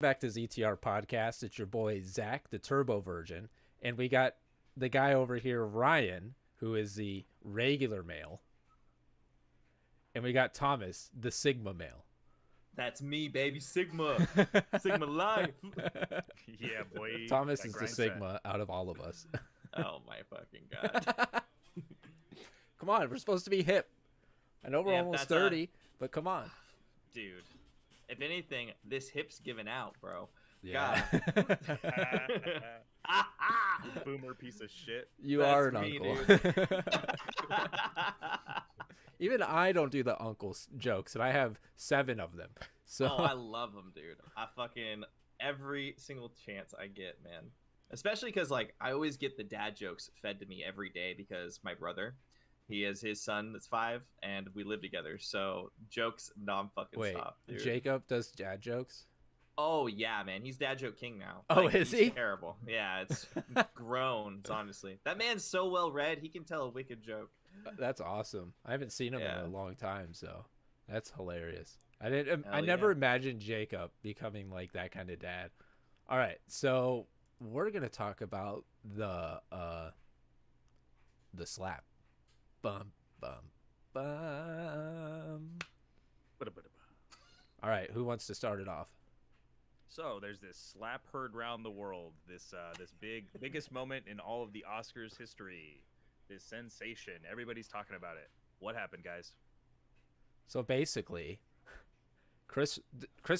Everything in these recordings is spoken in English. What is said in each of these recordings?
back to ZTR Podcast. It's your boy Zach, the turbo version, and we got the guy over here, Ryan, who is the regular male, and we got Thomas, the Sigma male. That's me, baby. Sigma. Sigma life. Yeah, boy. Thomas that is the grind Sigma out of all of us. Oh my fucking god. Come on, we're supposed to be hip. I know we're Yeah, almost that's 30, but come on. Dude. If anything, this hip's giving out, bro. Yeah. God. You boomer piece of shit. You That's are an me, uncle. Even I don't do the uncle jokes, and I have 7 of them. So Oh, I love them, dude. I fucking every single chance I get, man. Especially because like I always get the dad jokes fed to me every day because my brother, he has his son that's 5, and we live together. So jokes non-fucking wait, stop, dude. Jacob does dad jokes? Oh yeah, man, he's dad joke king now. Oh, Like, is he's he? Terrible. Yeah, it's groans. Honestly, that man's so well read. He can tell a wicked joke. That's awesome. I haven't seen him Yeah. in a long time, so that's hilarious. I didn't. I Hell never yeah. imagined Jacob becoming like that kind of dad. All right, so we're gonna talk about the slap. Bum bum bum. All right, who wants to start it off? So there's this slap heard round the world. This biggest moment in all of the Oscars history. This sensation. Everybody's talking about it. What happened, guys? So basically, Chris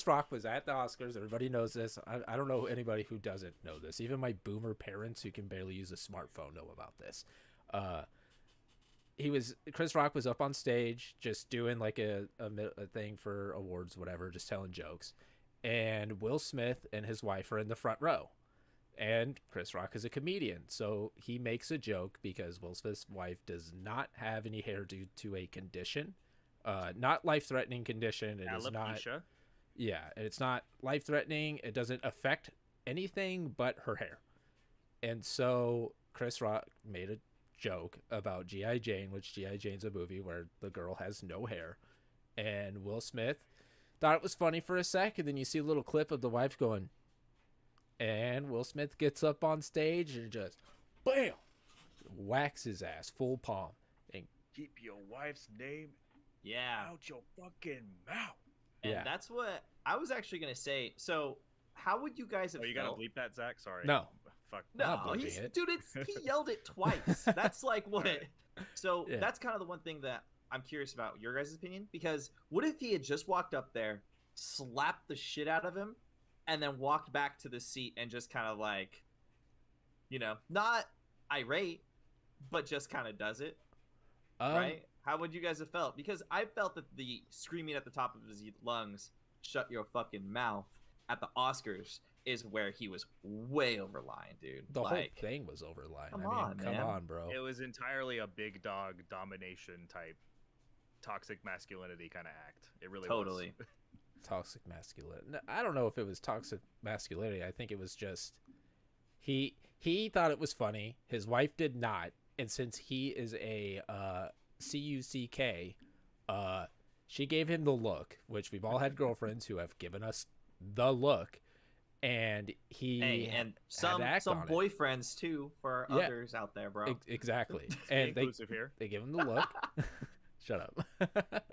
Rock was at the Oscars. Everybody knows this. I don't know anybody who doesn't know this. Even my boomer parents who can barely use a smartphone know about this. Chris Rock was up on stage just doing like a thing for awards, whatever, just telling jokes. And Will Smith and his wife are in the front row. And Chris Rock is a comedian, so he makes a joke because Will Smith's wife does not have any hair due to a condition, not life-threatening condition. It is not. Alopecia. Yeah, it's not life-threatening. It doesn't affect anything but her hair. And so Chris Rock made a joke about G.I. Jane, which G.I. Jane's a movie where the girl has no hair. And Will Smith thought it was funny for a sec, and then you see a little clip of the wife going, and Will Smith gets up on stage and just, bam, whacks his ass, full palm. And Keep your wife's name Yeah, out your fucking mouth. and yeah. that's what I was actually gonna say. So, how would you guys have Oh, you gotta felt? bleep that, Zach? Sorry. No. Fuck. I'm not No, bleeping it. dude, he yelled it twice. That's like what. So Yeah. that's kind of the one thing that I'm curious about your guys' opinion, because what if he had just walked up there, slapped the shit out of him, and then walked back to the seat and just kind of like, not irate, but just kind of does it, right? How would you guys have felt? Because I felt that the screaming at the top of his lungs, "Shut your fucking mouth," at the Oscars is where he was way over line, dude. The whole like, thing was over line. Come I mean, on, come man. on, bro. It was entirely a big dog domination type, toxic masculinity kind of act. It really Totally. was. Toxic masculinity. I don't know if it was toxic masculinity. I think it was just he thought it was funny. His wife did not, and since he is a CUCK, she gave him the look, which we've all had girlfriends who have given us the look, and he Hey, and had to act some on it. boyfriends too for Yeah. others out there, bro. Exactly, Be and inclusive here. they give him the look. Shut up.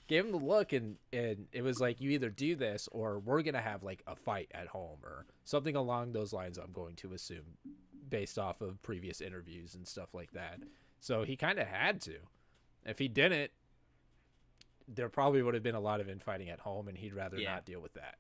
Gave him the look, and it was like, you either do this or we're gonna have like a fight at home or something along those lines. I'm going to assume, based off of previous interviews and stuff like that. So he kind of had to. If he didn't, there probably would have been a lot of infighting at home, and he'd rather Yeah. not deal with that.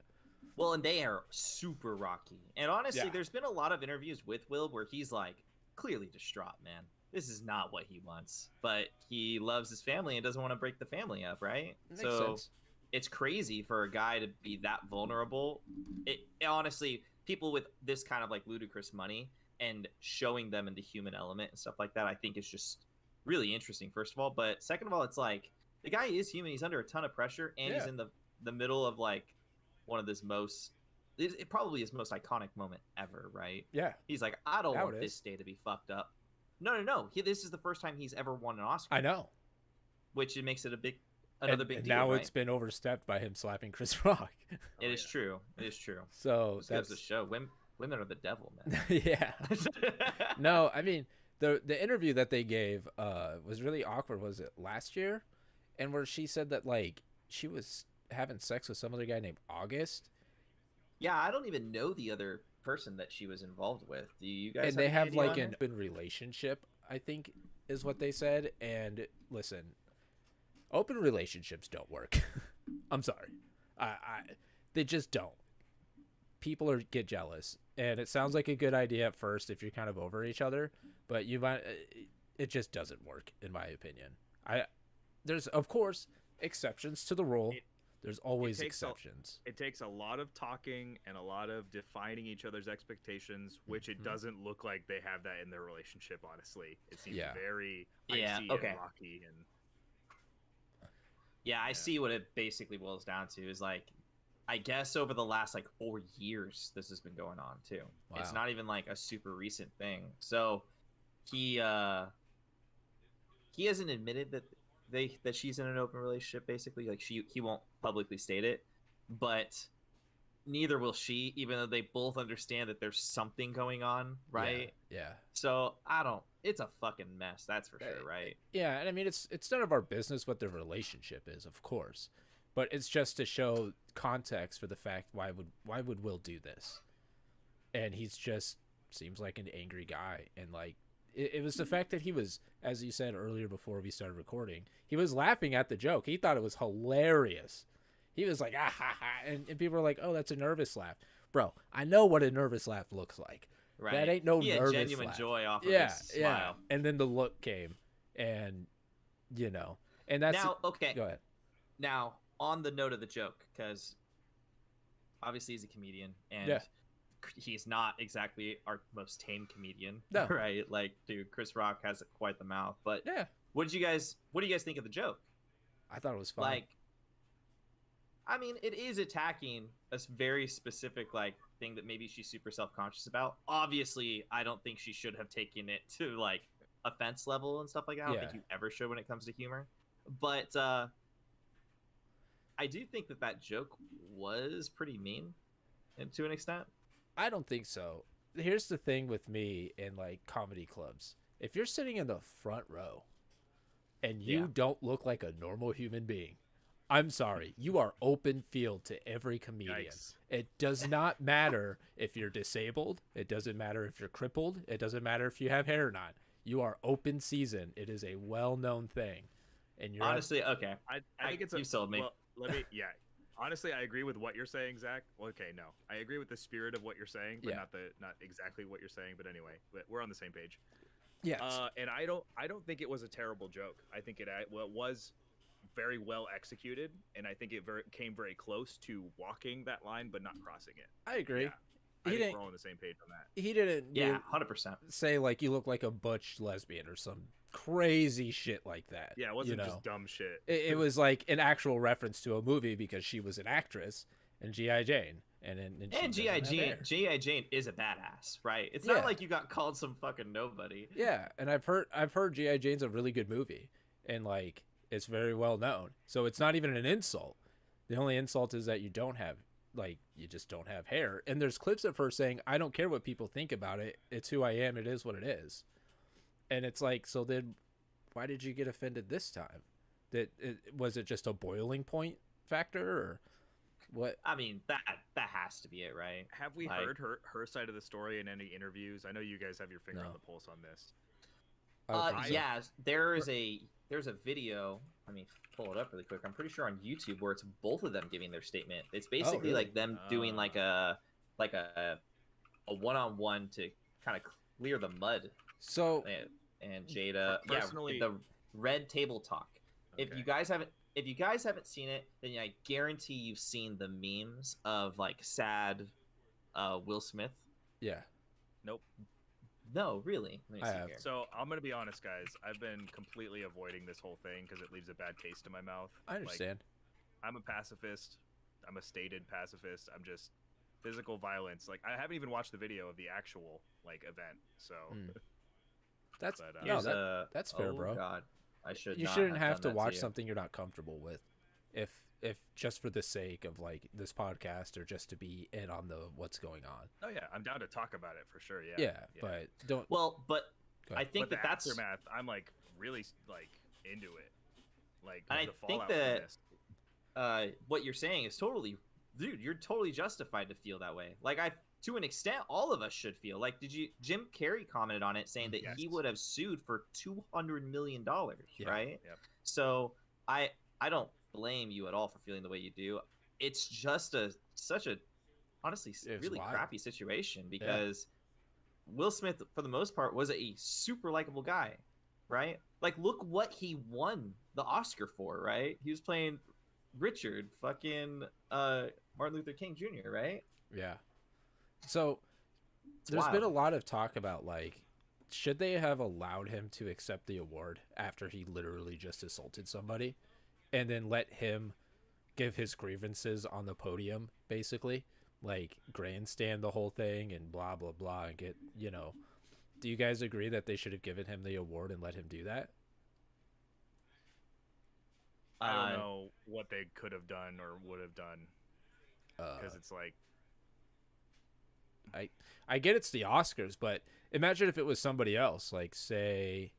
Well, and they are super rocky. And honestly, Yeah. there's been a lot of interviews with Will where he's like clearly distraught, man. This is not what he wants, but he loves his family and doesn't want to break the family up, right? Makes So sense. it's crazy for a guy to be that vulnerable. It honestly, people with this kind of like ludicrous money and showing them in the human element and stuff like that, I think is just really interesting, first of all. But second of all, it's like the guy is human. He's under a ton of pressure, and he's Yeah. in the middle of like one of this it probably his most iconic moment ever, right? Yeah, He's like, I don't Now want it this is. day to be fucked up. No. This is the first time he's ever won an Oscar, I know. which it makes it another big and deal. now right? it's been overstepped by him slapping Chris Rock. It is true. It is true. So This goes that's to show women are the devil, man. yeah. No, I mean the interview that they gave was really awkward. Was it last year? And where she said that like she was having sex with some other guy named August. Yeah, I don't even know the other person that she was involved with. Do you guys? And they any have idea like on an her? open relationship, I think is what they said. And listen, open relationships don't work. I'm sorry. They just don't. People get jealous, and it sounds like a good idea at first if you're kind of over each other, but it just doesn't work in my opinion. There's of course exceptions to the rule. There's always exceptions. It takes a lot of talking and a lot of defining each other's expectations, which it doesn't look like they have that in their relationship. Honestly, it seems very icy and rocky and. Yeah, I see what it basically boils down to is like, I guess over the last like 4 years, this has been going on too. Wow. It's not even like a super recent thing. So he hasn't admitted that she's in an open relationship. Basically, like he won't publicly state it, but neither will she, even though they both understand that there's something going on, right? Yeah. So it's a fucking mess, that's for sure, right? Yeah, and I mean it's none of our business what their relationship is, of course, but it's just to show context for the fact why would Will do this, and he's just seems like an angry guy, and like it was the fact that he was, as you said earlier before we started recording, he was laughing at the joke. He thought it was hilarious. He was like, ah, ha, ha. And people were like, oh, that's a nervous laugh. Bro, I know what a nervous laugh looks like. Right. That ain't no he nervous had genuine laugh. joy off of his smile. Yeah. And then the look came. And, and that's... Now, okay. Go ahead. Now, on the note of the joke, because obviously he's a comedian, and he's not exactly our most tame comedian. No. Right? Like, dude, Chris Rock has quite the mouth. But what do you guys think of the joke? I thought it was fun. Like, I mean, it is attacking a very specific like thing that maybe she's super self-conscious about. Obviously, I don't think she should have taken it to like offense level and stuff like that. I don't think you ever should when it comes to humor. But I do think that joke was pretty mean, and to an extent. I don't think so. Here's the thing with me in like comedy clubs. If you're sitting in the front row and you don't look like a normal human being, I'm sorry, you are open field to every comedian. Yikes. It does not matter if you're disabled. It doesn't matter if you're crippled. It doesn't matter if you have hair or not. You are open season. It is a well-known thing. And you're honestly, okay. I think it's you sold me. Well, honestly, I agree with what you're saying, Zach. Well, okay, no. I agree with the spirit of what you're saying, but not exactly what you're saying, but anyway, we're on the same page. Yes. And I don't think it was a terrible joke. I think it was very well executed, and I think it came very close to walking that line but not crossing it. I agree. Yeah, I think we're all on the same page on that. He didn't 100% say like you look like a butch lesbian or some crazy shit like that. Yeah, it wasn't just dumb shit. It was like an actual reference to a movie because she was an actress in G.I. Jane. And G.I. Jane is a badass, right? It's not like you got called some fucking nobody. Yeah, and I've heard G.I. Jane's a really good movie, and like it's very well known. So it's not even an insult. The only insult is that you just don't have hair. And there's clips of her saying, "I don't care what people think about it. It's who I am. It is what it is." And it's like, so then, why did you get offended this time? Was it just a boiling point factor or? What? I mean, that has to be it, right? Have we heard her side of the story in any interviews? I know you guys have your finger on the pulse on this. Yeah, there's a video. Let me pull it up really quick. I'm pretty sure on YouTube where it's both of them giving their statement. It's basically like them doing like a one-on-one to kind of clear the mud. So and Jada, personally, the Red Table Talk. Okay. If you guys haven't seen it, then I guarantee you've seen the memes of like sad Will Smith. Yeah. Nope. No, really. Let me see here. So I'm gonna be honest, guys. I've been completely avoiding this whole thing because it leaves a bad taste in my mouth. I understand. Like, I'm a pacifist. I'm a stated pacifist. I'm just physical violence. Like I haven't even watched the video of the actual like event. So that's but, that's fair, bro. God. I should. You shouldn't have to watch something you're not comfortable with. if just for the sake of like this podcast or just to be in on the what's going on. Oh yeah, I'm down to talk about it for sure. Yeah. Yeah, but don't. Well, but Go I ahead. think But the that's aftermath, I'm like really like into it. Like I the think fallout from that this. what you're saying is totally, dude. You're totally justified to feel that way. Like to an extent, all of us should feel like. Jim Carrey commented on it, saying that he Yes. would have sued for $200 million, Yeah. right? Yep. So I don't blame you at all for feeling the way you do. It's just such a honestly It was really wild. crappy situation because Will Smith, for the most part, was a super likable guy, right? Like, look what he won the Oscar for, right? He was playing Richard, fucking Martin Luther King Jr., right? Yeah. So It's there's wild. been a lot of talk about like, should they have allowed him to accept the award after he literally just assaulted somebody, and then let him give his grievances on the podium, basically, like grandstand the whole thing and blah blah blah, and get Do you guys agree that they should have given him the award and let him do that? I don't know what they could have done or would have done because it's like I get it's the Oscars, but imagine if it was somebody else, like say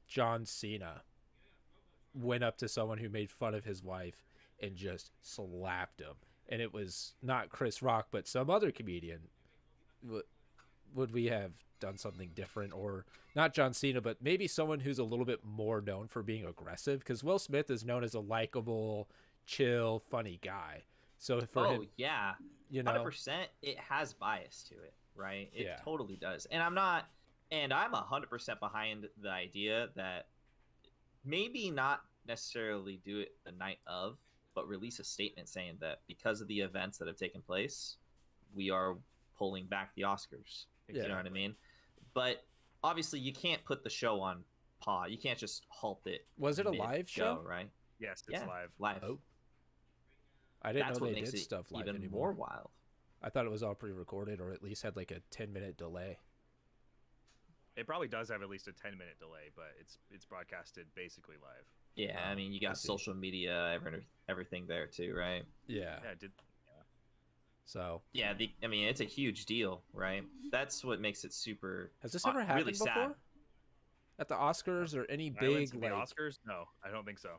John Cena went up to someone who made fun of his wife and just slapped him, and it was not Chris Rock but some other comedian. Would we have done something different? Or not John Cena, but maybe someone who's a little bit more known for being aggressive, because Will Smith is known as a likable, chill, funny guy. So for him, yeah, 100%, it has bias to it, right? It Yeah. totally does. And I'm 100% behind the idea that maybe not necessarily do it the night of, but release a statement saying that because of the events that have taken place, we are pulling back the Oscars. Yeah. You know what I mean? But obviously, you can't put the show on pause. You can't just halt it. Was it a mid-show, live show? right? yes, it's Yeah, live. Live. Oh, I didn't That's know what they makes did it stuff live even anymore. more wild. I thought it was all pre-recorded, or at least had like a 10-minute delay. It probably does have at least a 10-minute delay, but it's broadcasted basically live. Yeah, I mean, you I got see. social media, everything there too, right? Yeah. Yeah, it did. So Yeah, I mean, it's a huge deal, right? That's what makes it super. has this ever happened really before? sad. At the Oscars or any Violence big in the like Oscars? No, I don't think so.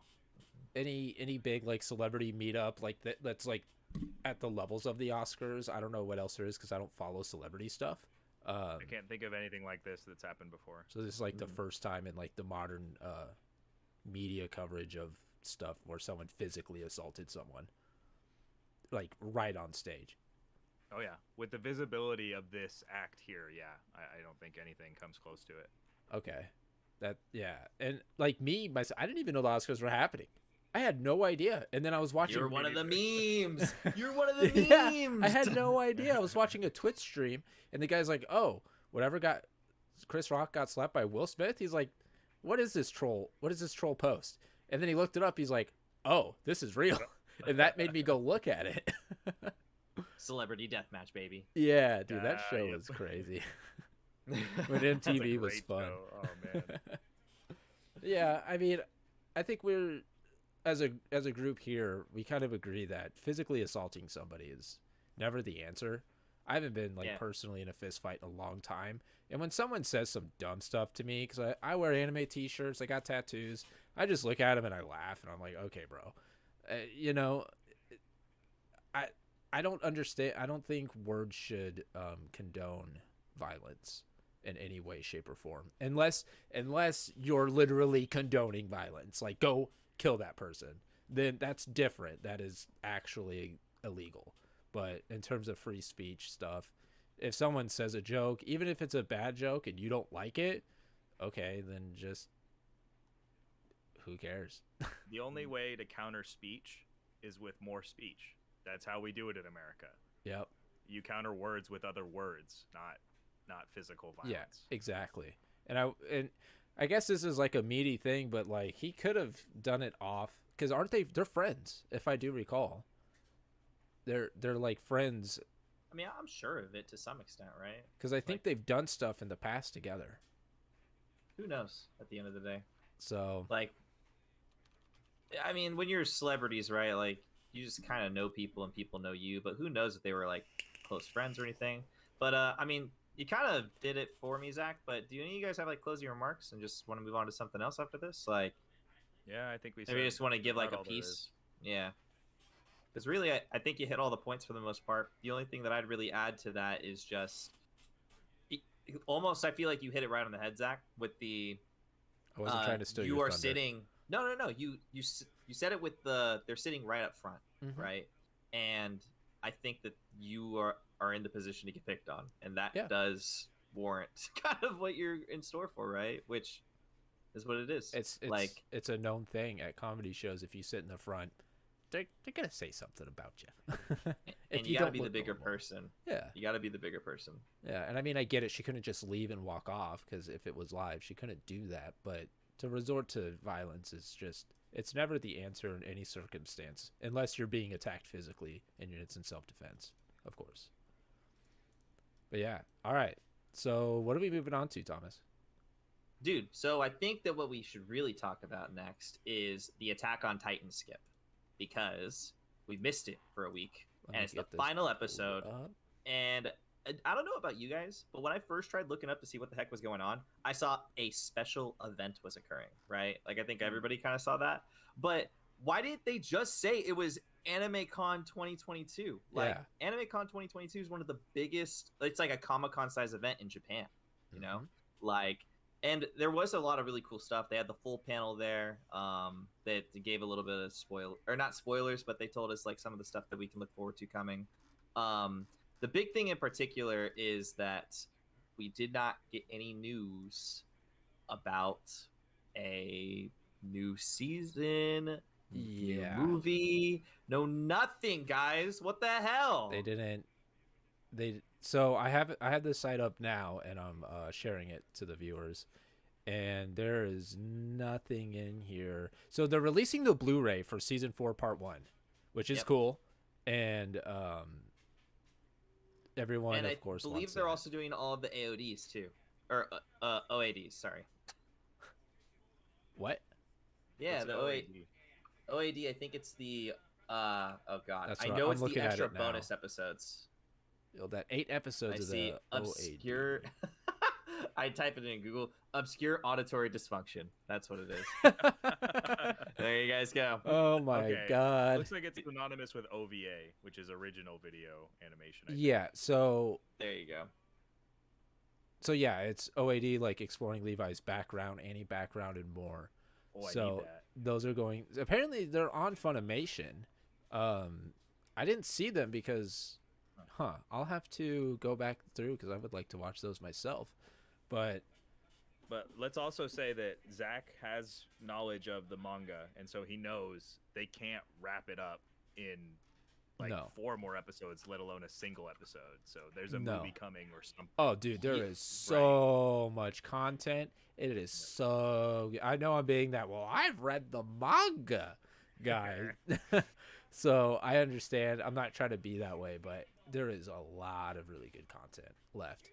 any big like celebrity meetup like that's like at the levels of the Oscars? I don't know what else there is because I don't follow celebrity stuff. I can't think of anything like this that's happened before. So this is like the Mhm. first time in like the modern media coverage of stuff where someone physically assaulted someone, like right on stage. Oh yeah, with the visibility of this act here, yeah, I don't think anything comes close to it. Okay, and like me myself, I didn't even know the Oscars were happening. I had no idea, and then I was watching. You're one of the memes. You're one of the Yeah, memes. I had no idea. I was watching a Twitch stream, and the guy's like, "Oh, Chris Rock got slapped by Will Smith." He's like, "What is this troll? What is this troll post?" And then he looked it up. He's like, "Oh, this is real," and that made me go look at it. Celebrity deathmatch, baby. Yeah, dude, that Ah, show yep. was crazy. When When That's a MTV was great fun. show. Oh man. Yeah, I mean, I think we're as a group here, we kind of agree that physically assaulting somebody is never the answer. I haven't been like Yeah. personally in a fist fight in a long time, and when someone says some dumb stuff to me, because I wear anime T-shirts, I got tattoos, I just look at them and I laugh, and I'm like, okay, bro, I don't understand. I don't think words should condone violence in any way, shape, or form, unless you're literally condoning violence, like go kill that person. Then that's different. That is actually illegal. But in terms of free speech stuff, if someone says a joke, even if it's a bad joke and you don't like it, okay, then just who cares? The only way to counter speech is with more speech. That's how we do it in America. Yep. You counter words with other words, not physical Yeah, violence. exactly. And I guess this is like a meaty thing, but like he could have done it off, because they're friends, if I do recall. They're like friends, I mean, I'm sure of it to some extent, right? because I think they've done stuff in the past together. Who knows? At the end of the day, So like, I mean, when you're celebrities, right? Like you just kind of know people and people know you, but who knows if they were like close friends or anything. But I mean, you kind of did it for me, Zach. But do any of you guys have like closing remarks and just want to move on to something else after this? Like, Yeah, I think we maybe you said just want to give like about a all there is. piece. Yeah, because really, I think you hit all the points for the most part. The only thing that I'd really add to that is just almost. I feel like you hit it right on the head, Zach, with the I wasn't trying to steal you your are thunder. sitting. No. You said it with they're sitting right up front, Mhm. right? And I think that you are in the position to get picked on, and that Yeah. does warrant kind of what you're in store for, right? Which is what it is. It's like it's a known thing at comedy shows. If you sit in the front, they're gonna say something about you. If and you got to don't be the look bigger normal. person. Yeah, You got to be the bigger person. yeah. And I mean, I get it. She couldn't just leave and walk off because if it was live, she couldn't do that. But to resort to violence is just—it's never the answer in any circumstance, unless you're being attacked physically and it's in self-defense, of course. But yeah, all right. So what are we moving on to, Thomas? Dude, so I think that what we should really talk about next is the Attack on Titan skip, because we missed it for a week, Let and me it's the get this final pulled episode. up. And I don't know about you guys, but when I first tried looking up to see what the heck was going on, I saw a special event was occurring, right? Like I think everybody kind of saw that. But why didn't they just say it was AnimeCon 2022? Like Yeah. AnimeCon 2022 is one of the biggest, it's like a Comic-Con size event in Japan, you know? Mhm. Like, and there was a lot of really cool stuff. They had the full panel there. That gave a little bit of not spoilers, but they told us like some of the stuff that we can look forward to coming. The big thing in particular is that we did not get any news about a new season, Yeah. new movie, no nothing, guys. What the hell? They didn't. So I have this site up now, and I'm sharing it to the viewers, and there is nothing in here. So they're releasing the Blu-ray for season 4, part 1, which is Yep. cool, and everyone And I of course believe wants they're that. also doing all of the AODs too, or OADs. Sorry. What? Yeah, What's the OAD? OAD. I think it's the oh god, That's I right, know I'm it's the looking at extra it now. bonus episodes. That 8 episodes I of see the obscure. I type it in Google. Obscure auditory dysfunction. That's what it is. OAD. There you guys go. Oh my Okay, god. Looks like it's synonymous with OVA, which is original video animation. I think. Yeah, so There you go. yeah, it's OAD, like exploring Levi's background, Annie background, and more. Oh, I So need that. those are going. Apparently, they're on Funimation. I didn't see them because, I'll have to go back through because I would like to watch those myself. But But let's also say that Zach has knowledge of the manga, and so he knows they can't wrap it up in like No. 4 more episodes, let alone a single episode. So there's a No. movie coming or something. oh, dude, there Yeah, is so much content. It is so. I know I'm being that. Well, I've read the manga, guy. So I understand. I'm not trying to be that way, but there is a lot of really good content left.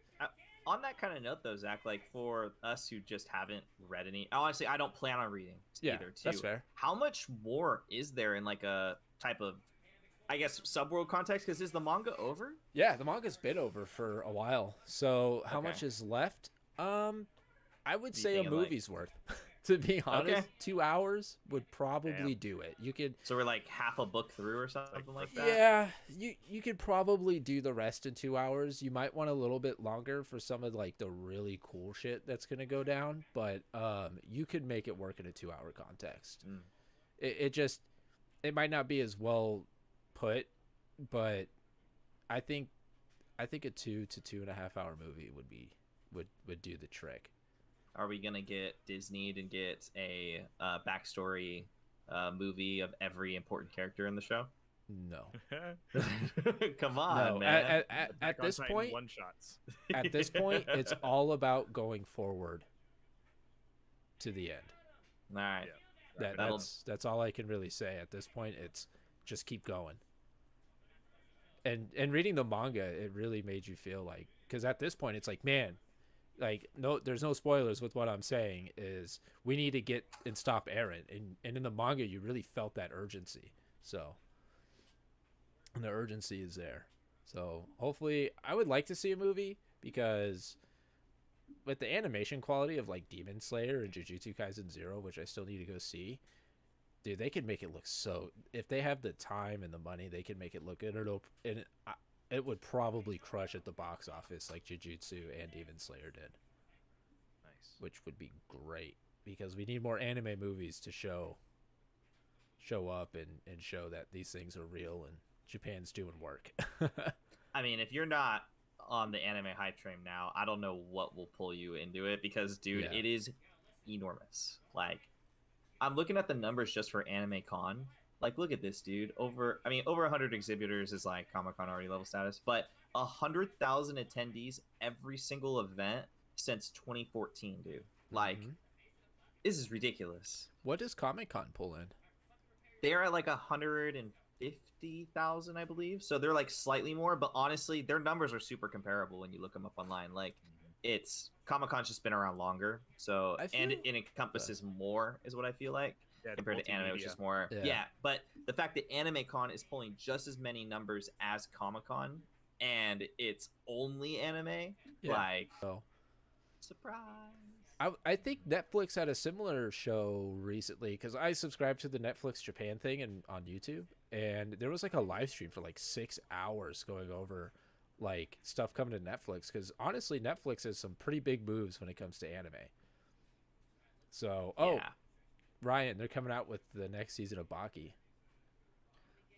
On that kind of note, though, Zach, like for us who just haven't read any, honestly, I don't plan on reading Yeah, either. Too. that's fair. How much more is there in like a type of, I guess, subworld context? Because is the manga over? Yeah, the manga's been over for a while. So how Okay. much is left? I would Do you say a think of, like- movie's worth. To be honest, Okay. 2 hours would probably Damn. do it. You could, So we're like half a book through or something like that. yeah, you could probably do the rest in 2 hours. You might want a little bit longer for some of like the really cool shit that's gonna go down, but you could make it work in a 2-hour context. Mm. It might not be as well put, but I think a 2 to 2.5 hour movie would do the trick. Are we gonna get Disney to get a backstory movie of every important character in the show? No. Come on, No, man. at Attack on this Titan point, one-shots. at this point, it's all about going forward to the end. All right. Yeah. That's all I can really say at this point. It's just keep going. And reading the manga, it really made you feel like, because at this point it's like, man, like no, there's no spoilers with what I'm saying. Is we need to get and stop Eren, and in the manga you really felt that urgency. So, and the urgency is there. So hopefully, I would like to see a movie because with the animation quality of like Demon Slayer and Jujutsu Kaisen 0, which I still need to go see, dude, they could make it look so. If they have the time and the money, they can make it look good. It would probably crush at the box office like Jujutsu and Demon Slayer did. Nice. Which would be great because we need more anime movies to show up and show that these things are real and Japan's doing work. I mean, if you're not on the anime hype train now, I don't know what will pull you into it because, dude, Yeah. it is enormous. Like, I'm looking at the numbers just for Anime Con. Like, look at this, dude. Over 100 exhibitors is like Comic-Con already level status, but 100,000 attendees every single event since 2014, dude. Like, Mhm. this is ridiculous. What does Comic-Con pull in? They're at like 150,000, I believe. So they're like slightly more, but honestly, their numbers are super comparable when you look them up online. Like, it's Comic-Con's just been around longer, so and it encompasses more, is what I feel like. Yeah, Compared to anime, which is more Yeah. But the fact that Anime Con is pulling just as many numbers as Comic Con and it's only anime, Yeah. like, So surprise. I think Netflix had a similar show recently because I subscribed to the Netflix Japan thing and on YouTube, and there was like a live stream for like 6 hours going over like stuff coming to Netflix because honestly Netflix has some pretty big moves when it comes to anime. So Yeah. Ryan, they're coming out with the next season of Baki.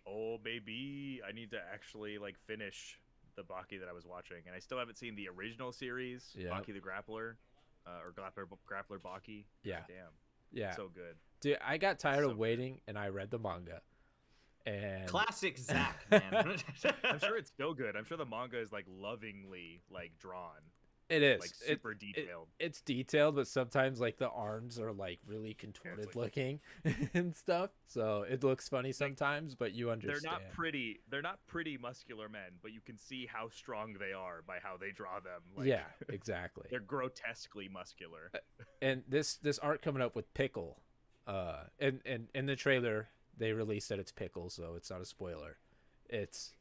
Oh baby, I need to actually like finish the Baki that I was watching, and I still haven't seen the original series, Yep. Baki the Grappler, or Grappler Baki. Yeah. Damn, Yeah. so good. Dude, I got tired So of waiting and I read the manga. And Classic Zach, man. I'm sure it's still good. I'm sure the manga is like lovingly like drawn, it is like super detailed. It's detailed, but sometimes like the arms are like really contorted like- looking and stuff. So it looks funny sometimes, but you understand. They're not pretty muscular men, but you can see how strong they are by how they draw them. Like, Yeah, exactly. they're grotesquely muscular. And this art coming up with Pickle, and in the trailer they released that it's Pickle, so it's not a spoiler. It's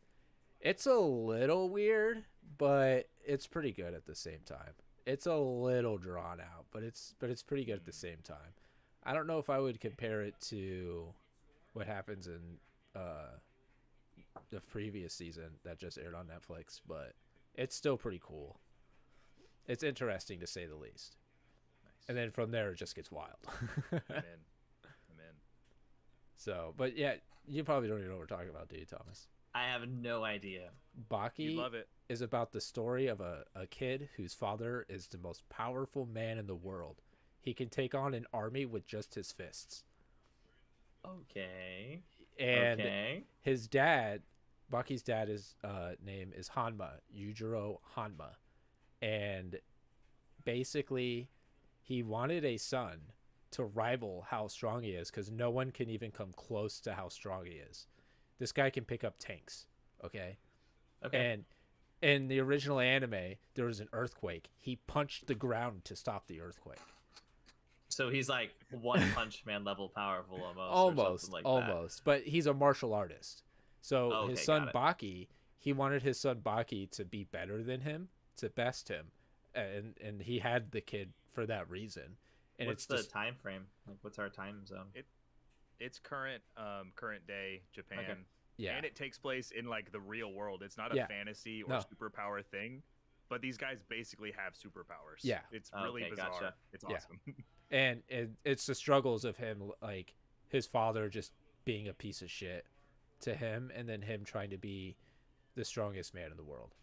a little weird, but it's pretty good at the same time. It's a little drawn out, but it's pretty good at the same time. I don't know if I would compare it to what happens in the previous season that just aired on Netflix, but it's still pretty cool. It's interesting to say the least. Nice. And then from there it just gets wild. I'm in. So, but yeah, you probably don't even know what we're talking about, do you, Thomas? I have no idea. Baki You love it. is about the story of a kid whose father is the most powerful man in the world. He can take on an army with just his fists. Okay. And okay. his dad, Baki's dad, is name is Hanma, Yujiro Hanma. And basically, he wanted a son to rival how strong he is because no one can even come close to how strong he is. This guy can pick up tanks, okay? Okay. And in the original anime, there was an earthquake. He punched the ground to stop the earthquake. So he's like One Punch Man level powerful almost. Or Almost, something like almost. But he's a martial artist. So Okay, his son got it. Baki, he wanted his son Baki to be better than him, to best him. And he had the kid for that reason. And What's it's the just, time frame? Like, what's our time zone? It's current day Japan. Okay. yeah. And it takes place in like the real world. It's not a Yeah. fantasy or No. superpower thing, but these guys basically have superpowers. Yeah. It's really Okay, bizarre. gotcha. It's Yeah. awesome. And it's the struggles of him, like his father just being a piece of shit to him, and then him trying to be the strongest man in the world.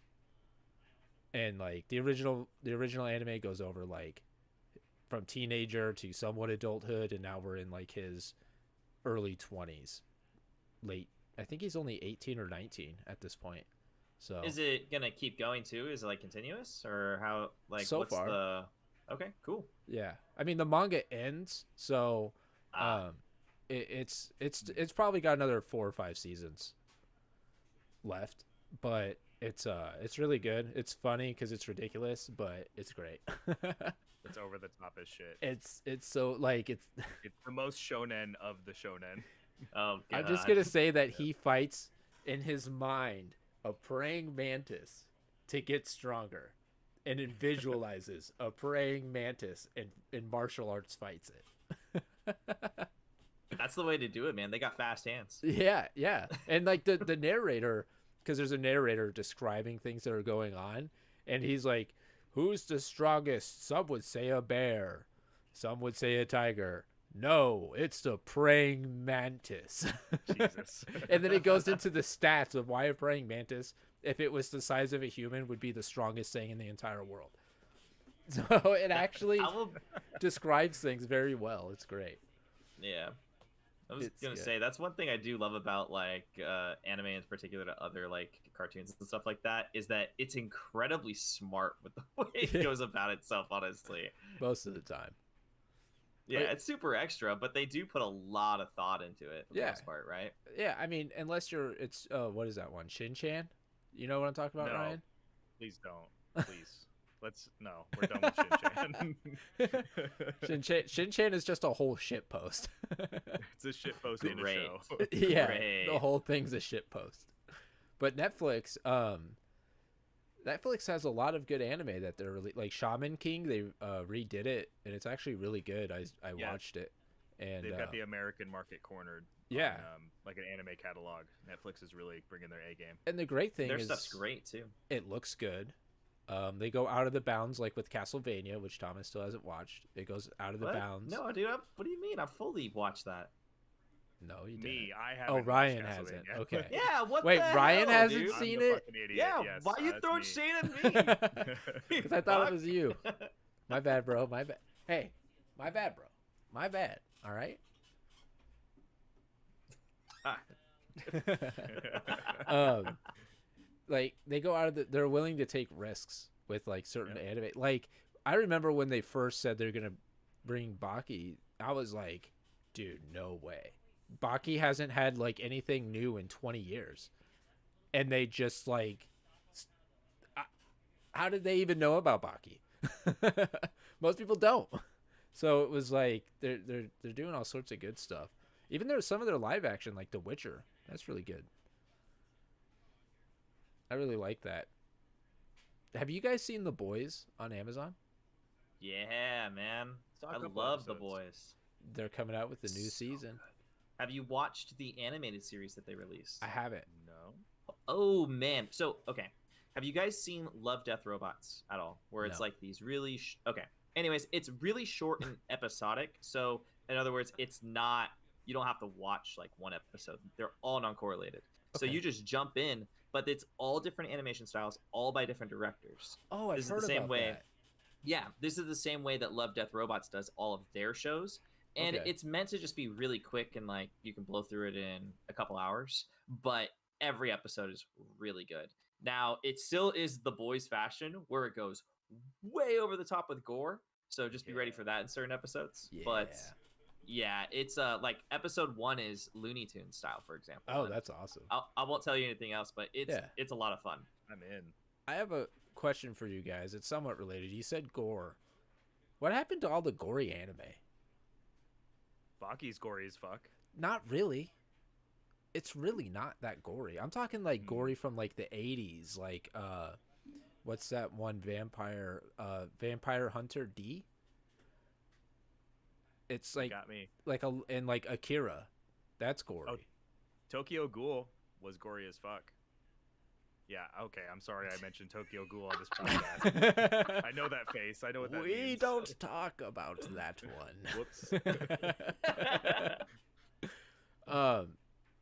And like the original anime goes over like from teenager to somewhat adulthood, and now we're in like his early 20s, late. I think he's only 18 or 19 at this point. So Is it gonna keep going too? Is it like continuous or how? Like So what's far. the? Okay, cool. yeah, I mean the manga ends, so it's probably got another 4 or 5 seasons left, but It's really good. It's funny because it's ridiculous, but it's great. It's over the top as shit. It's so like it's. It's the most shonen of the shonen. Oh god. I'm just gonna say that he fights in his mind a praying mantis to get stronger, and it visualizes a praying mantis and in martial arts fights it. That's the way to do it, man. They got fast hands. Yeah, and like the narrator, because there's a narrator describing things that are going on, and he's like, "Who's the strongest?" Some would say a bear, some would say a tiger. No, it's the praying mantis. Jesus. And then it goes into the stats of why a praying mantis, if it was the size of a human, would be the strongest thing in the entire world. So it actually describes things very well. It's great. Yeah. I was It's gonna good. say that's one thing I do love about like anime in particular to other like cartoons and stuff like that is that it's incredibly smart with the way it goes about itself, honestly. Most of the time. Yeah, Right. it's super extra, but they do put a lot of thought into it for the Yeah. most part, right? Yeah, I mean, unless it's what is that one? Shin-chan? You know what I'm talking about, No. Ryan? Please don't. Please. No. We're done with Shin-chan. Shin-chan is just a whole shit post. It's a shit post in a Great. show. Yeah, Great. the whole thing's a shit post. But Netflix has a lot of good anime that they're really like Shaman King. They redid it, and it's actually really good. I Yeah. watched it, and They've got the American market cornered. Yeah. On, like an anime catalog. Netflix is really bringing their A game. and the great thing Their is stuff's great too. it looks good. They go out of the bounds, like with Castlevania, which Thomas still hasn't watched. It goes out of the What? bounds. No, dude. What do you mean? I fully watched that. No, you didn't. Me, I haven't. Oh, watched Ryan Castlevania. hasn't. Okay. Yeah. What? Wait, the Ryan hell, hasn't dude? I'm seen the it? fucking idiot. Yeah. Yes, why are you that's throwing me. shade at me? Because I thought it was you. My bad, bro. My bad. Hey, my bad, bro. My bad. All right. Like they go out of they're willing to take risks with like certain anime. Like I remember when they first said they're gonna bring Baki, I was like, dude, no way. Baki hasn't had like anything new in 20 years, and they just like, how did they even know about Baki? Most people don't. So it was like they're doing all sorts of good stuff. Even there's some of their live action, like The Witcher, that's really good. I really like that. Have you guys seen The Boys on Amazon? Yeah, man. Saw a I couple love The episodes. Boys. They're coming out with the new So season. good. Have you watched the animated series that they released? I haven't. No. Oh man. So okay. Have you guys seen Love, Death, Robots at all? Where it's No. like these really okay. Anyways, it's really short and episodic. So in other words, it's not you don't have to watch like one episode. They're all non-correlated. So Okay. you just jump in, but it's all different animation styles, all by different directors. Oh, I've This is heard the same about way. that. Yeah, this is the same way that Love, Death, Robots does all of their shows. And Okay. it's meant to just be really quick and like you can blow through it in a couple hours. But every episode is really good. Now, it still is The Boys fashion where it goes way over the top with gore. So just be ready for that in certain episodes. But yeah, it's like episode 1 is Looney Tunes style, for example. Oh, And that's awesome. I won't tell you anything else, but it's a lot of fun. I'm in. I have a question for you guys. It's somewhat related. You said gore. What happened to all the gory anime? Baki's gory as fuck. Not really. It's really not that gory. I'm talking like gory from like the 80s, like what's that one vampire Hunter D? It's like Got me. and like Akira. That's gory. Oh. Tokyo Ghoul was gory as fuck. Yeah, okay. I'm sorry I mentioned Tokyo Ghoul on this podcast. I know that face. I know what that We means. don't talk about that one. Whoops.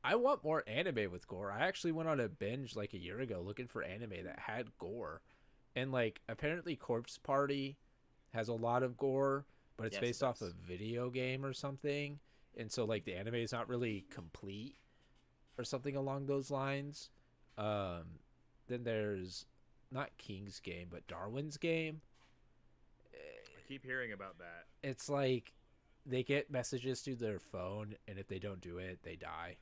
I want more anime with gore. I actually went on a binge like a year ago looking for anime that had gore. And like apparently Corpse Party has a lot of gore, but it's Yes, it based off does. a video game or something. And so like the anime is not really complete or something along those lines. Then there's not King's Game, but Darwin's Game. I keep hearing about that. It's like they get messages through their phone, and if they don't do it, they die.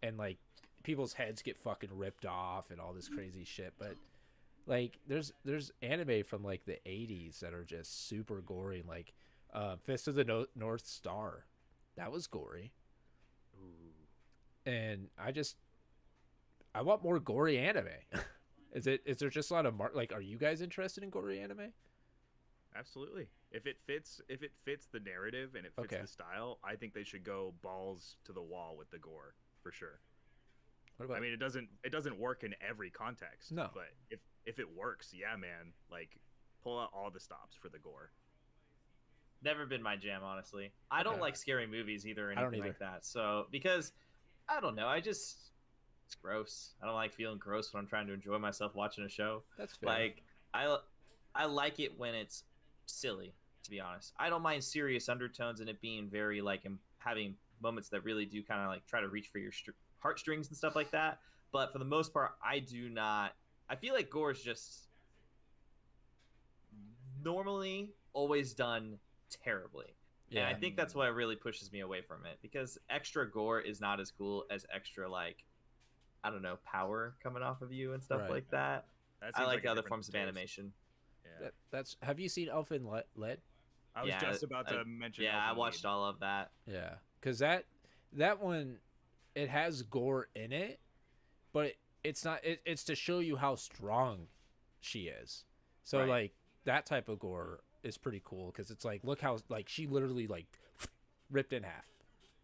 And like people's heads get fucking ripped off and all this crazy shit. But like, there's anime from like the 80s that are just super gory. Like, Fist of the North Star, that was gory. Ooh. And I want more gory anime. Is there just a lot of like, are you guys interested in gory anime? Absolutely. If it fits the narrative and it fits Okay. the style, I think they should go balls to the wall with the gore for sure. What about I mean, it doesn't work in every context. No. But if it works, yeah, man, like pull out all the stops for the gore. Never been my jam, honestly. I don't Okay. like scary movies either or I don't anything like either. that. So because I don't know, it's gross. I don't like feeling gross when I'm trying to enjoy myself watching a show. That's fair. Like I like it when it's silly, to be honest. I don't mind serious undertones and it being very like having moments that really do kind of like try to reach for your heartstrings and stuff like that. But for the most part, I do not. I feel like gore is just normally always done terribly. yeah. And I think that's what really pushes me away from it, because extra gore is not as cool as extra, like, I don't know, power coming off of you and stuff Right. like that. That I seems like a other different forms of taste. animation. Yeah. That's. Have you seen Elfen Lied? I was Yeah, just about to mention. Yeah, I Elfen watched Lied. all of that. Yeah, because that one, it has gore in it, but it's not. It's to show you how strong she is. So Right. like, that type of gore is pretty cool, because it's like, look how, like, she literally like ripped in half,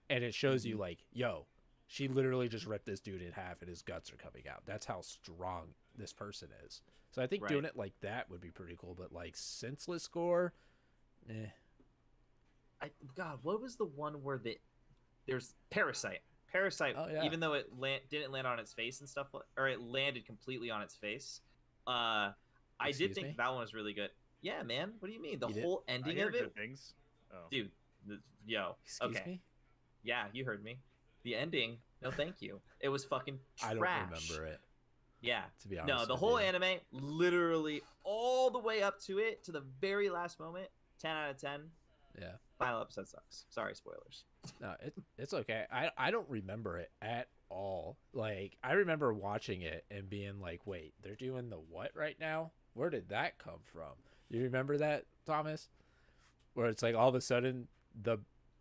and it shows you like, yo, she literally just ripped this dude in half and his guts are coming out. That's how strong this person is. So I think doing Right. it like that would be pretty cool. But like senseless gore, God, what was the one where there's Parasite? Parasite, Oh, yeah. even though it didn't land on its face and stuff, or it landed completely on its face, I Excuse did think me? that one was really good. Yeah, man. What do you mean? The You did? whole I ending hear of it, good things. Oh. dude. Yo, excuse okay. me. Yeah, you heard me. The ending, no thank you. It was fucking trash. I don't remember it, Yeah. to be honest. No, the with whole you. anime, literally all the way up to it, to the very last moment, 10 out of 10. Yeah. Final episode sucks. Sorry, spoilers. No, it's okay. I don't remember it at all. Like, I remember watching it and being like, wait, they're doing the what right now? Where did that come from? You remember that, Thomas? Where it's like all of a sudden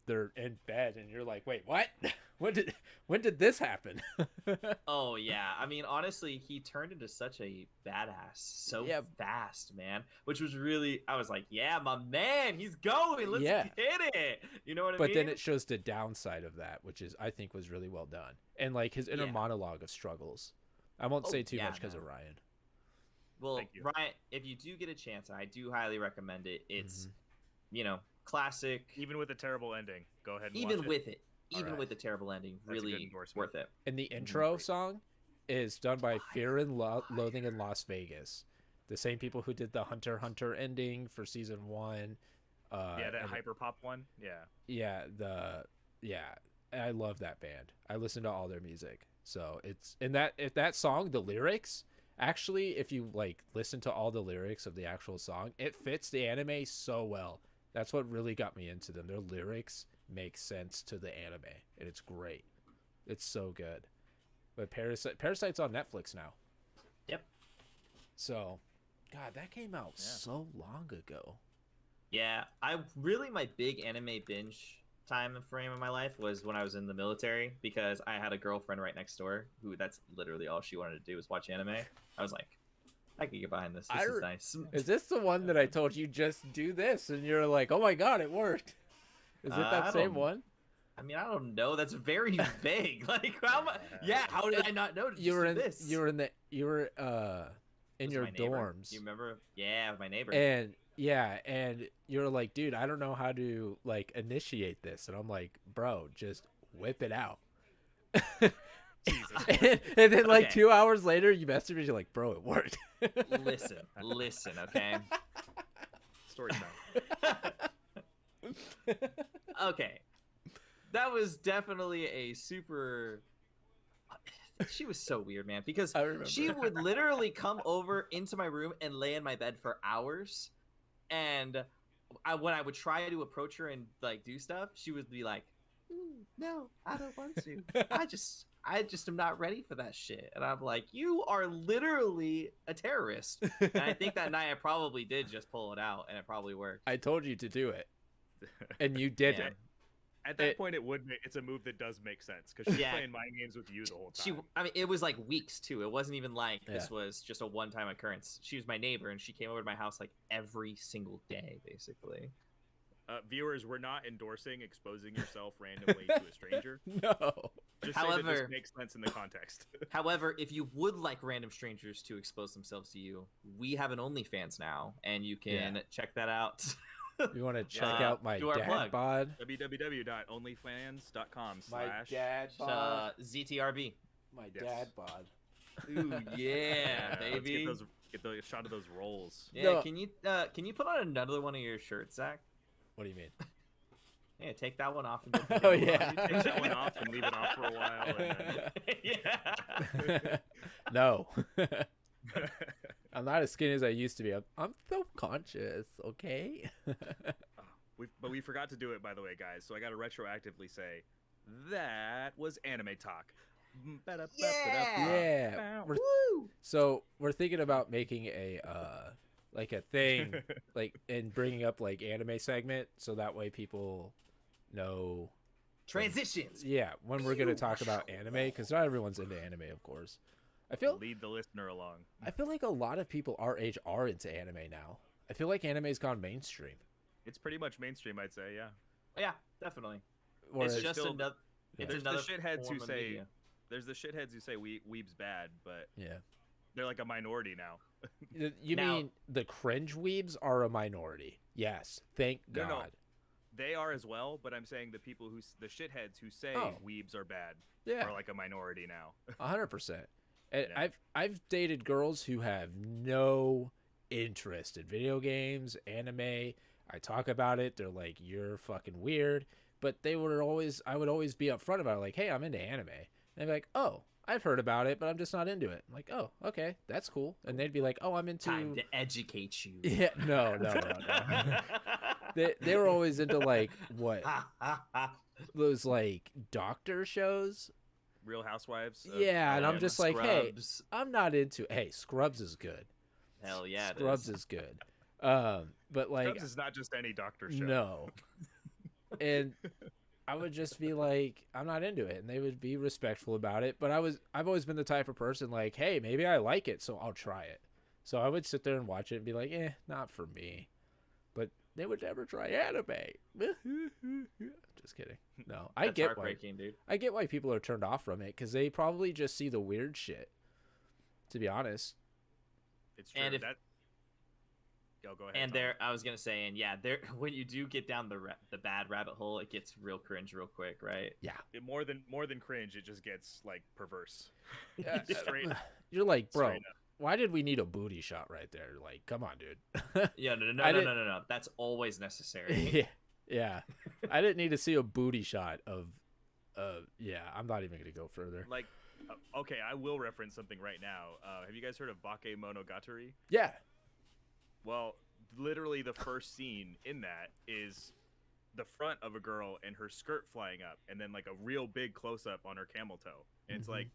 they're in bed and you're like, wait, what? when did this happen? Oh yeah, I mean honestly, he turned into such a badass so Yeah. fast, man. Which was really, I was like, yeah, my man, he's going. Let's Yeah. get it. You know what I But mean? then it shows the downside of that, which is, I think, was really well done. And like his inner Yeah. monologue of struggles. I won't Oh, say too yeah, much because of man. Ryan. Well, Thank you. Ryan, if you do get a chance, I do highly recommend it. It's classic. Even with a terrible ending, go ahead and Even watch with it, even Alright. with the terrible ending, That's a good really endorsement. worth it. And the intro Great. song is done by Fear and Loathing in Las Vegas, the same people who did the Hunter x Hunter ending for season 1. Yeah, that and hyperpop one. Yeah. I love that band. I listen to all their music. So it's if that song, the lyrics, actually, if you like listen to all the lyrics of the actual song, it fits the anime so well. That's what really got me into them. Their lyrics make sense to the anime, and it's great. It's so good. But Parasite's on Netflix now. Yep. So, God, that came out Yeah. so long ago. Yeah, my big anime binge time frame of my life was when I was in the military, because I had a girlfriend right next door who that's literally all she wanted to do was watch anime. I was like, I can get behind this. This is nice. Is this the one that I told you just do this, and you're like, oh my God, it worked? Is it that I same don't- one? I mean, I don't know. That's very vague. Like, how much? Yeah, how did I not know to You were in this? you were in your Was your my neighbor. dorms. You remember? Yeah, my neighbor. And you're like, dude, I don't know how to like initiate this, and I'm like, bro, just whip it out. Jesus. and then like Okay. 2 hours later, you message me, you're like, bro, it worked. Listen, okay? Story time. Okay. That was definitely a super. She was so weird, man, because I remember. she would literally come over into my room and lay in my bed for hours. And when I would try to approach her and like do stuff, she would be like, "No, I don't want to. I just am not ready for that shit. And I'm like, you are literally a terrorist. And I think that night I probably did just pull it out, and it probably worked. I told you to do it, and you did Yeah. it. At that point, it's a move that does make sense because she's Yeah. playing mind games with you the whole time. I mean, it was like weeks too. It wasn't even like this Yeah. was just a one-time occurrence. She was my neighbor, and she came over to my house like every single day, basically. Viewers, we're not endorsing exposing yourself randomly to a stranger. No. Just say that However- this makes sense in the context. However, if you would like random strangers to expose themselves to you, we have an OnlyFans now, and you can check that out. You want to check out my do our dad plug. bod? www.onlyfans.com/ bod. ZTRB. My Yes. dad bod. Ooh, yeah, let's baby. get a shot of those rolls. Yeah, No. can you put on another one of your shirts, Zach? What do you mean? Yeah, take that one off. And go Oh, yeah. Take that one off and leave it off for a while. And yeah. No. I'm not as skinny as I used to be. I'm self-conscious, okay? but we forgot to do it, by the way, guys. So I got to retroactively say that was anime talk. Yeah. Woo! So we're thinking about making a like a thing, like, and bringing up like anime segment, so that way people know. Transitions. Yeah, when we're gonna talk about anime, because not everyone's into anime, of course. I feel Lead the listener along. like a lot of people our age are into anime now. I feel like anime's gone mainstream. It's pretty much mainstream, I'd say. Yeah. Yeah, definitely. Whereas- It's just still- another. It's There's another the shitheads who form of say media. weeb's bad, but yeah. they're like a minority now. You Now- mean the cringe weebs are a minority? Yes, thank No, God. no. They are as well, but I'm saying the people the shitheads who say Oh. weebs are bad Yeah, are like a minority now. 100%. And Yeah. I've dated girls who have no interest in video games, anime. I talk about it. They're like, "You're fucking weird," but I would always be upfront about it, like, "Hey, I'm into anime." And they'd be like, "Oh, I've heard about it, but I'm just not into it." I'm like, "Oh, okay, that's cool." And they'd be like, "Oh, I'm into." Time to educate you. Yeah, no. They were always into like what those like doctor shows. Real Housewives. Yeah, and I'm Alabama. just like, hey, Scrubs. I'm not into. Hey, Scrubs is good. Hell yeah, it Scrubs is. is good. But like, Scrubs is not just any doctor show. no. And I would just be like, I'm not into it, and they would be respectful about it. But I've always been the type of person like, hey, maybe I like it, so I'll try it. So I would sit there and watch it and be like, not for me. But they would never try anime. Just kidding. No, I That's get why. heartbreaking, dude. I get why people are turned off from it because they probably just see the weird shit. To be honest. It's true. And if- Yo, go ahead. And Tom. I was gonna say, and yeah, there when you do get down the bad rabbit hole, it gets real cringe real quick, right? More than cringe, it just gets like perverse. Yeah, Straight- You're like, bro, straight up. why did we need a booty shot right there? Like, come on, dude. Yeah, no, I no, didn't- no. That's always necessary. yeah. I didn't need to see a booty shot of. Yeah, I'm not even gonna go further. Like, okay, I will reference something right now. Have you guys heard of Bakemonogatari? Yeah. Well, literally the first scene in that is the front of a girl and her skirt flying up, and then like a real big close up on her camel toe. And it's like,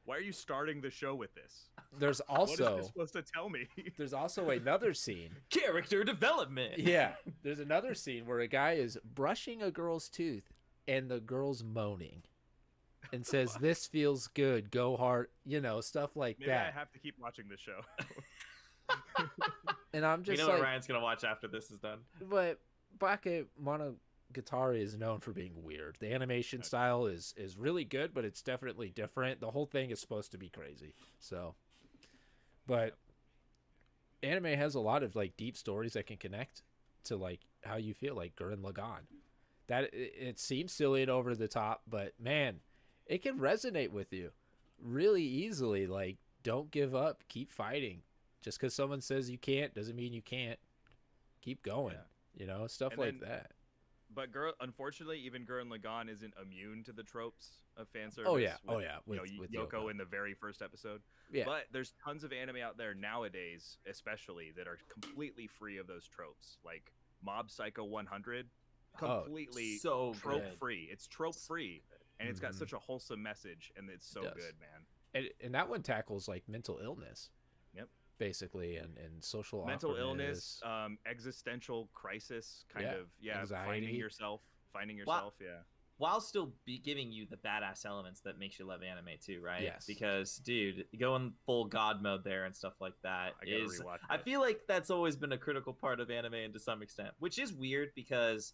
why are you starting the show with this? There's What is also this supposed to tell me? there's also another scene. Character development. Yeah, there's another scene where a guy is brushing a girl's tooth, and the girl's moaning, and says, "This feels good. Go hard." You know, stuff like Maybe that. I have to keep watching this show. And I'm We just know like, what Ryan's gonna watch after this is done. but Bakemonogatari is known for being weird. The animation style is really good, but it's definitely different. The whole thing is supposed to be crazy. So, but anime has a lot of like deep stories that can connect to like how you feel, like Gurren Lagann. That it seems silly and over the top, but man, it can resonate with you really easily. Like, don't give up, keep fighting. Just because someone says you can't doesn't mean you can't. Keep going. Yeah. You know, stuff And like then- that. But unfortunately, even Gurren Lagann isn't immune to the tropes of fan service. Oh yeah, with, oh yeah. With Yoko Yoko. in the very first episode. Yeah. But there's tons of anime out there nowadays, especially that are completely free of those tropes, like Mob Psycho 100, Oh, completely So trope good. free. It's trope free. and it's got Mhm. such a wholesome message, and it's so does. good, man. And that one tackles like mental illness. Yep. Basically, and social Mental awkwardness. illness, existential crisis, kind of, Anxiety. finding yourself, yeah. While still giving you the badass elements that makes you love anime too, right? Yes. Because, dude, going full god mode there and stuff like that I gotta rewatch I that. feel like that's always been a critical part of anime, and to some extent, which is weird because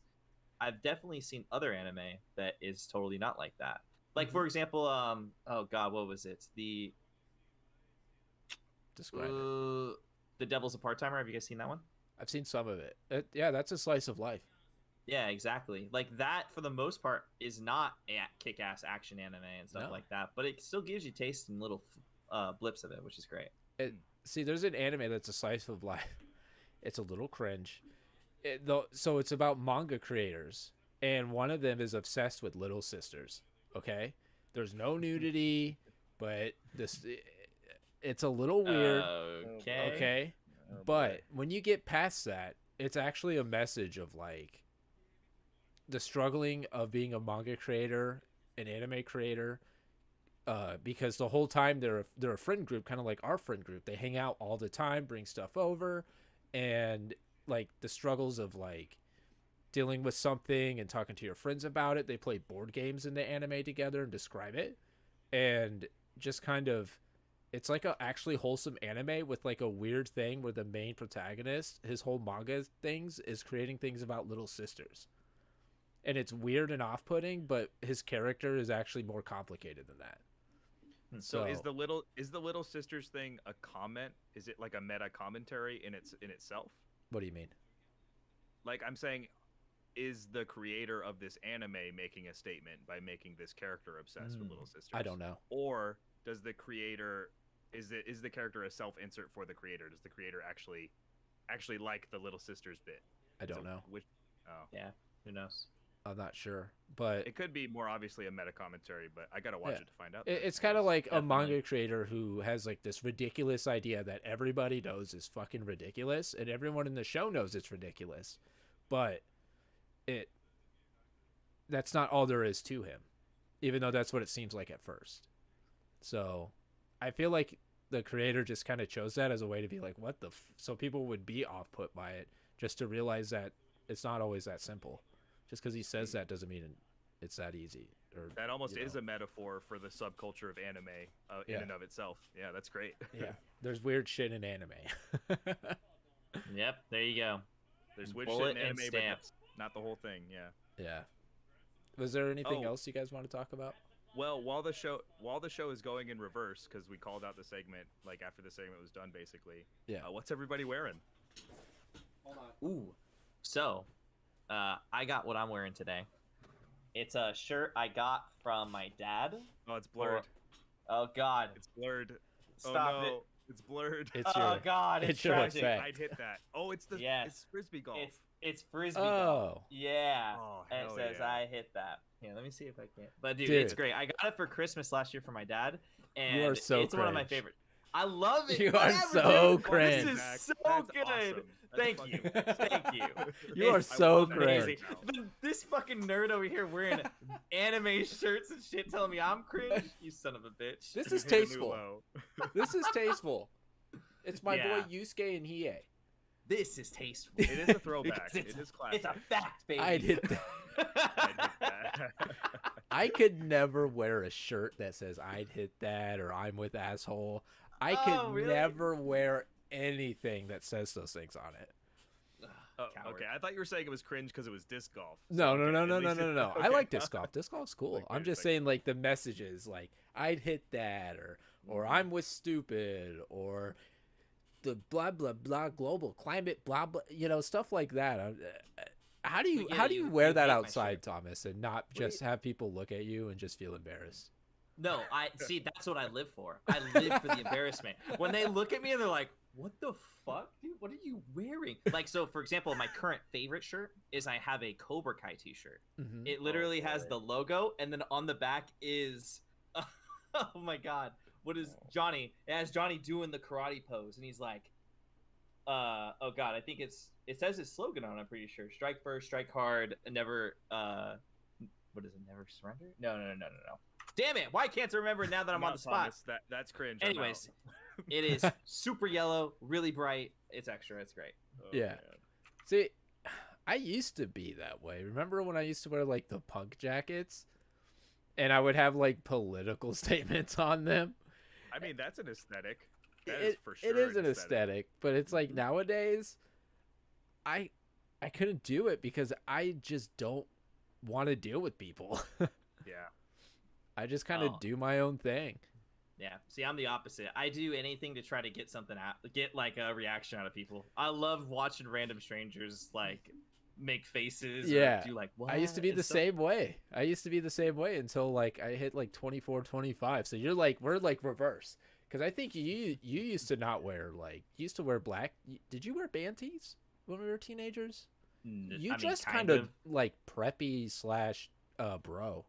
I've definitely seen other anime that is totally not like that. Like, for example, oh god, what was it? Describe it. The Devil's a Part-Timer. Have you guys seen that one? I've seen some of it. Yeah, that's a slice of life. Yeah, exactly. Like that, for the most part, is not a kick-ass action anime and stuff No. like that, but it still gives you taste and little blips of it, which is great. See, there's an anime that's a slice of life. It's a little cringe. So it's about manga creators, and one of them is obsessed with little sisters. Okay, there's no nudity, but it's a little weird. Okay, Oh, but boy. when you get past that, it's actually a message of like the struggling of being a manga creator, an anime creator, because the whole time they're a friend group, kind of like our friend group. They hang out all the time, bring stuff over, and like the struggles of like dealing with something and talking to your friends about it. They play board games in the anime together and describe it, and just kind of, it's like a actually wholesome anime with like a weird thing where the main protagonist, his whole manga things is creating things about little sisters. And it's weird and off-putting, but his character is actually more complicated than that. So is the little sisters thing a comment? Is it like a meta commentary in itself? What do you mean? Like, I'm saying, is the creator of this anime making a statement by making this character obsessed with little sisters? I don't know. Or does the creator is the character a self-insert for the creator? Does the creator actually like the little sisters bit? I don't know. Yeah, who knows? I'm not sure, but It could be more obviously a meta commentary, but I gotta watch Yeah. it to find out. it's kind of like a Definitely. manga creator who has like this ridiculous idea that everybody knows is fucking ridiculous, and everyone in the show knows it's ridiculous, but that's not all there is to him, even though that's what it seems like at first. So I feel like the creator just kind of chose that as a way to be like, what the so people would be off put by it, just to realize that it's not always that simple. Just because he says that doesn't mean it's that easy. Or That almost you is know. a metaphor for the subculture of anime in Yeah. and of itself. Yeah, that's great. Yeah, there's weird shit in anime. Yep, there you go. There's weird Bullet shit in and anime, but stamp. not the whole thing. Yeah. Yeah. Was there anything Oh. else you guys want to talk about? Well, while the show is going in reverse, because we called out the segment like after the segment was done, basically. Yeah. What's everybody wearing? Ooh, so I got what I'm wearing today. It's a shirt I got from my dad. Oh, it's blurred. Oh God, It's blurred. stop oh no, it! it's blurred. It's Oh your God, it's it's your tragic. effect. I'd hit that. Oh, it's the Yes. it's frisbee golf. It's frisbee golf. Oh. Yeah. Oh, And it hell says yeah. I hit that. Yeah, let me see if I can. But dude, Dude. it's great. I got it for Christmas last year for my dad, and You are so it's one of my cringe. favorite. I love it. You are Whatever, so dude. cringe. This is Zach, so that's good. awesome. That's Thank fucking you. awesome. Thank you. You are It's so love it. cringe. amazing. But this fucking nerd over here wearing anime shirts and shit, telling me I'm cringe. You son of a bitch. This You is hit a new tasteful. low. This is tasteful. It's my Yeah. boy Yusuke and Hiei. This is tasteful. It is a throwback. Because It is classic. It's a fact, baby. I'd hit that. I'd hit that. I could never wear a shirt that says I'd hit that or I'm with asshole. I could Oh, really? never wear anything that says those things on it. Oh, Coward. okay, I thought you were saying it was cringe because it was disc golf. No, So, no, okay, no, at no, no, least no, it- no. I okay. like disc golf. Disc golf's cool. Like, I'm wait a just second. saying, like, the messages, like, I'd hit that, or I'm with stupid, or the blah, blah, blah, global climate, blah, blah, stuff like that. How do you, We get how it. do you You wear that hate my outside, shirt. Thomas, and not do you- just have people look at you and just feel embarrassed? No, I see. That's what I live for. I live for the embarrassment. When they look at me and they're like, "What the fuck, dude? What are you wearing?" Like, so for example, my current favorite shirt is I have a Cobra Kai T-shirt. Mm-hmm. It literally has boy. the logo, and then on the back is, oh my god, what is Johnny? It has Johnny doing the karate pose, and he's like, oh god, I think it says his slogan on it, I'm pretty sure. Strike first, strike hard, never What is it? Never surrender? No. Damn it! Why can't I remember now that I'm on the spot? Thomas, that's cringe. I'm Anyways, out. it is super yellow, really bright. It's extra. It's great. Oh, Yeah. man. See, I used to be that way. Remember when I used to wear like the punk jackets, and I would have like political statements on them? I mean, that's an aesthetic. That is for sure. It is an aesthetic, but it's like nowadays, I couldn't do it because I just don't want to deal with people. Yeah. I just kind of do my own thing. Yeah. See, I'm the opposite. I do anything to try to get something out, get like a reaction out of people. I love watching random strangers like make faces. Yeah. Or do like what? I used to be and the stuff. same way. I used to be the same way until like I hit like 24, 25. So you're like, we're like reverse. Because I think you used to not wear like, you used to wear black. Did you wear banties when we were teenagers? You just kind of like preppy / bro.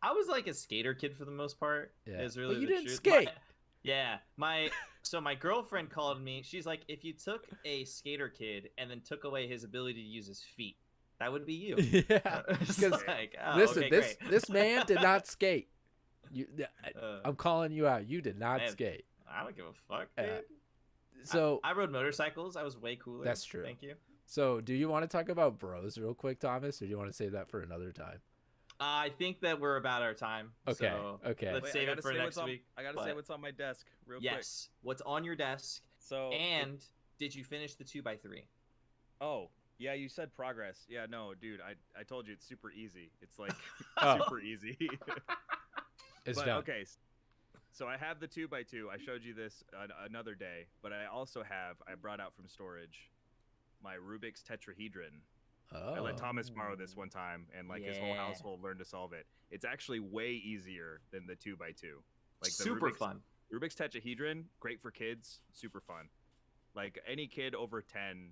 I was like a skater kid for the most part. Yeah. Is really But you the didn't truth. skate. So my girlfriend called me. She's like, if you took a skater kid and then took away his ability to use his feet, that would be you. Yeah. It's Because like, oh, listen, okay, this man did not skate. Uh, I'm calling you out. You did not man, skate. I don't give a fuck, dude. So I rode motorcycles. I was way cooler. That's true. Thank you. So do you want to talk about bros real quick, Thomas, or do you want to save that for another time? I think that we're about our time. Okay, So okay. Let's Wait, save I it gotta for say next what's week. I gotta say what's on my desk real quick. Yes. What's on your desk? So And did you finish the 2x3? Oh, yeah, you said progress. Yeah, no, dude, I told you it's super easy. It's like Oh. super easy. It's But, done. okay, so I have the 2x2. I showed you this another day, but I also I brought out from storage my Rubik's tetrahedron. Oh. I let Thomas borrow this one time, and like his whole Yeah. household learned to solve it. It's actually way easier than the 2x2. Like the Super Rubik's, fun. Rubik's tetrahedron, great for kids, super fun. Like any kid over 10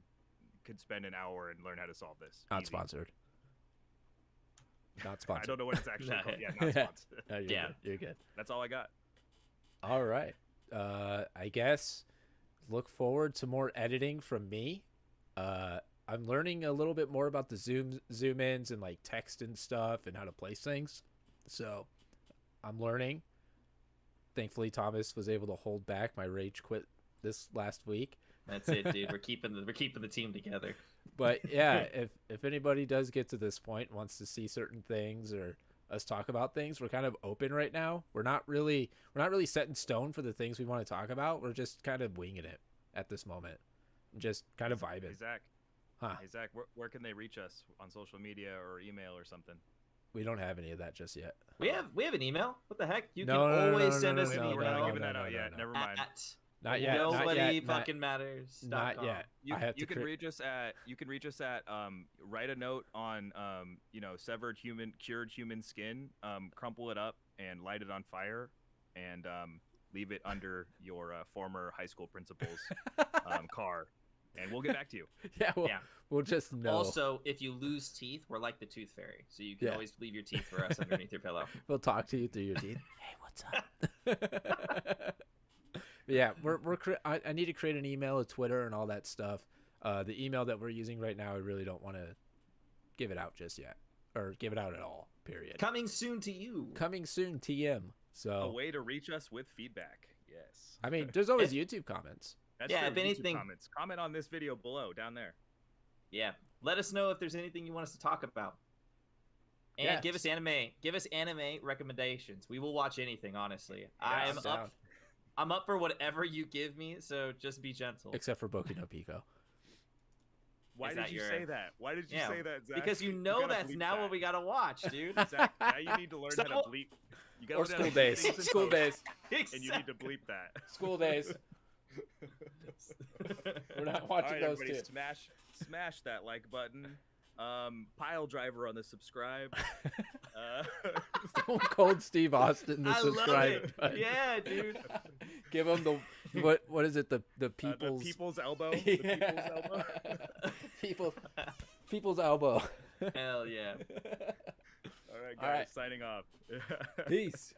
could spend an hour and learn how to solve this. Not Easy. sponsored. Not I sponsored. don't know what it's actually No. called. Yeah, not sponsored. No, you're Yeah. good. You're good. That's all I got. All right. I guess look forward to more editing from me. I'm learning a little bit more about the zoom ins and like text and stuff and how to place things. So I'm learning. Thankfully, Thomas was able to hold back my rage quit this last week. That's it, dude. We're keeping the team together. But yeah, if anybody does get to this point, wants to see certain things or us talk about things, we're kind of open right now. We're not really set in stone for the things we want to talk about. We're just kind of winging it at this moment, just kind of vibing. Hey, Zach. Huh? Hey, Zach, where can they reach us on social media or email or something? We don't have any of that just yet. We have an email. What the heck? You No, can no, no, always no, send no, us no, an We're email. not giving no, that no, out no, yet. no. Never mind. At Not yet. nobody not fucking matters. Not yet. You, I have you to can reach us at write a note on severed cured human skin, crumple it up and light it on fire, and leave it under your former high school principal's car, and we'll get back to you. Yeah, we'll just know. Also, if you lose teeth, we're like the tooth fairy, so you can Yeah. always leave your teeth for us underneath your pillow. We'll talk to you through your teeth. Hey, what's up? Yeah, I need to create an email, a Twitter, and all that stuff. The email that we're using right now, I really don't want to give it out just yet, or give it out at all. Period. Coming soon to you. Coming soon, TM. A So way to reach us with feedback. Yes. I mean, there's always YouTube comments. That's Yeah, true. if YouTube anything- comment on this video below down there. Yeah. Let us know if there's anything you want us to talk about. And Yes. give us anime recommendations. We will watch anything, honestly. I'm down. I'm up for whatever you give me, so just be gentle. Except for Boku no Pico. Why Is did that you your- say that? Why did you Yeah, say that, Zach? Because you know gotta that's bleep now that. what we gotta watch, dude. Zach, now you need to learn how to So- bleep. You gotta Or learn how to school bleep days. things in School post, days. and you need to bleep that. School days. We're not watching All right, those everybody, two. smash that like button. Pile driver on the subscribe. Stone Cold Steve Austin, the I love subscribe it. button. Yeah, dude. Give him the what is it? The people's the people's elbow. The people's elbow. people's elbow. Hell yeah. All right, guys, All right. signing off. Peace.